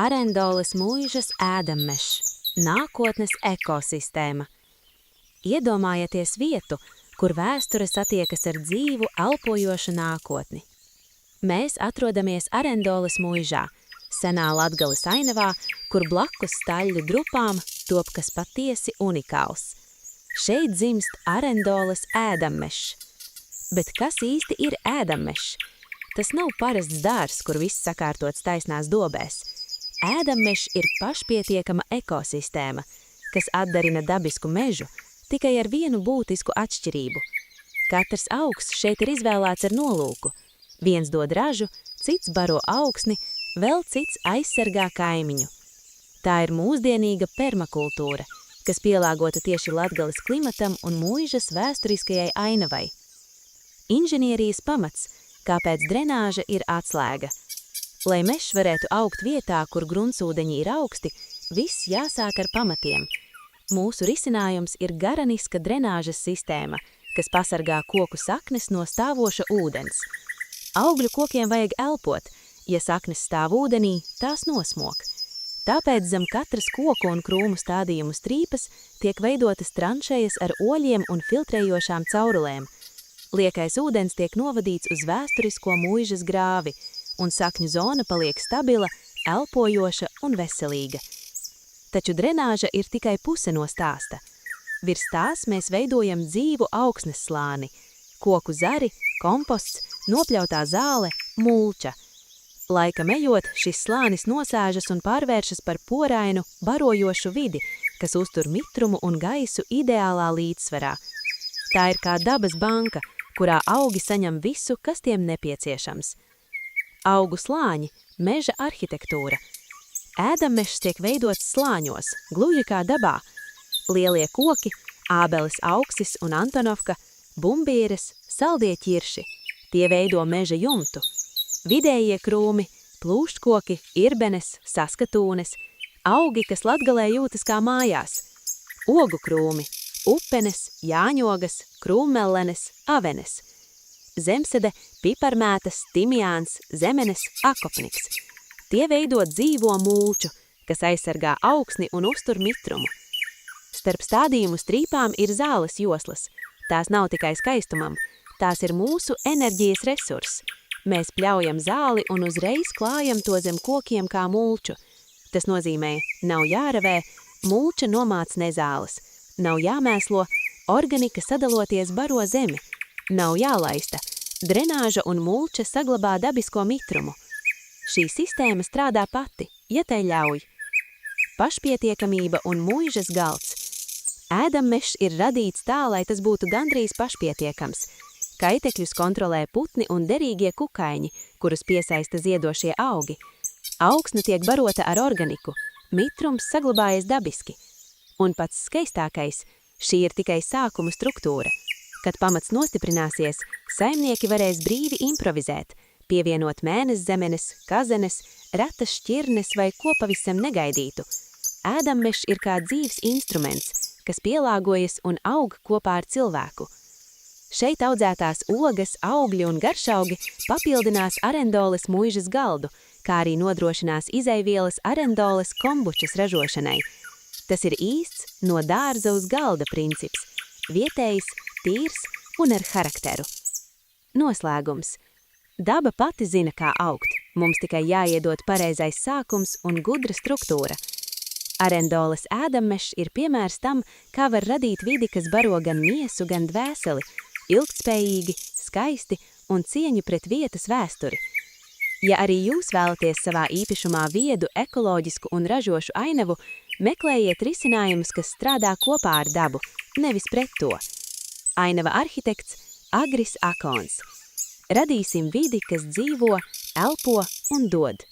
Arendoles mūžas ēdammešs, nākotnes ekosistēma. Iedomājieties vietu, kur vēsture satiekas ar dzīvu, elpojošu nākotni. Mēs atrodamies Arendoles mūžā, senā Latgales ainavā, kur blakus staļļu drupām top kas patiesi unikāls. Šeit dzimst Arendoles ēdammešs. Bet kas īsti ir ēdammešs? Tas nav parasts dārzs, kur viss sakārtots taisnās dobēs. Ēdammešs ir pašpietiekama ekosistēma, kas atdarina dabisku mežu, tikai ar vienu būtisku atšķirību. Katrs augs šeit ir izvēlēts ar nolūku. Viens dod ražu, cits baro augsni, vēl cits aizsargā kaimiņu. Tā ir mūsdienīga permakultūra, kas pielāgota tieši Latgales klimatam un mūžas vēsturiskajai ainavai. Inženierijas pamats, kāpēc drenāža ir atslēga. Lai mežs varētu augt vietā, kur gruntsūdeņi ir augsti, viss jāsāk ar pamatiem. Mūsu risinājums ir garaniska drenāžas sistēma, kas pasargā koku saknes no stāvoša ūdens. Augļu kokiem vajag elpot, ja saknes stāv ūdenī, tās nosmok. Tāpēc zem katras koku un krūmu stādījumu strīpas tiek veidotas tranšejas ar oļiem un filtrējošām caurulēm. Liekais ūdens tiek novadīts uz vēsturisko mūžas grāvi, un sakņu zona paliek stabila, elpojoša un veselīga. Taču drenāža ir tikai puse no stāsta. Virs tās mēs veidojam dzīvu augsnes slāni, koku zari, komposts, nopļautā zāle, mulča. Laikam ejot, šis slānis nosēžas un pārvēršas par porainu, barojošu vidi, kas uztur mitrumu un gaisu ideālā līdzsvarā. Tā ir kā dabas banka, kurā augi saņem visu, kas tiem nepieciešams. Augu slāņi, meža arhitektūra. Ēdammešs tiek veidots slāņos, gluži kā dabā. Lielie koki, ābeles auksis un antonovka, bumbīres, saldie ķirši. Tie veido meža jumtu. Vidējie krūmi, plūškoki, irbenes, saskatūnes, augi, kas Latgalē jūtas kā mājās. Ogu krūmi, upenes, jāņogas, krūmmellenes, avenes. Zemsede, piparmētas, timjāns, zemenes, akopniks. Tie veido dzīvo mulču, kas aizsargā augsni un uztur mitrumu. Starp stādījumu strīpām ir zāles joslas. Tās nav tikai skaistumam, tās ir mūsu enerģijas resurss. Mēs pļaujam zāli un uzreiz klājam to zem kokiem kā mulču. Tas nozīmē, nav jāravē, mulča nomāc nezāles. Nav jāmēslo, organika sadaloties baro zemi. Nav jālaista, drenāža un mulča saglabā dabisko mitrumu. Šī sistēma strādā pati, ja tai ļauj. Pašpietiekamība un mūžas galds. Ēdammešs ir radīts tā, lai tas būtu gandrīz pašpietiekams. Kaitekļus kontrolē putni un derīgie kukaiņi, kurus piesaista ziedošie augi. Augsne tiek barota ar organiku, mitrums saglabājas dabiski. Un pats skaistākais, šī ir tikai sākuma struktūra. Kad pamats nostiprināsies, saimnieki varēs brīvi improvizēt, pievienot mēneszemenes, kazenes, retas šķirnes vai ko pavisam negaidītu. Ēdammešs ir kā dzīves instruments, kas pielāgojas un aug kopā ar cilvēku. Šeit audzētās ogas, augļi un garšaugi papildinās Arendoles mūžas galdu, kā arī nodrošinās izeivielas Arendoles kombučas ražošanai. Tas ir īsts no dārza uz galda princips, vietējs, tīrs un ar charakteru. Noslēgums. Daba pati zina, kā augt. Mums tikai jāiedod pareizais sākums un gudra struktūra. Arendoles ēdammešs ir piemērs tam, kā var radīt vidi, kas baro gan miesu, gan dvēseli, ilgtspējīgi, skaisti un cieņu pret vietas vēsturi. Ja arī jūs vēlaties savā īpašumā viedu, ekoloģisku un ražošu ainavu, meklējiet risinājumus, kas strādā kopā ar dabu, nevis pret to. Ainava arhitekts Agris Akons. Radīsim vidi, kas dzīvo, elpo un dod.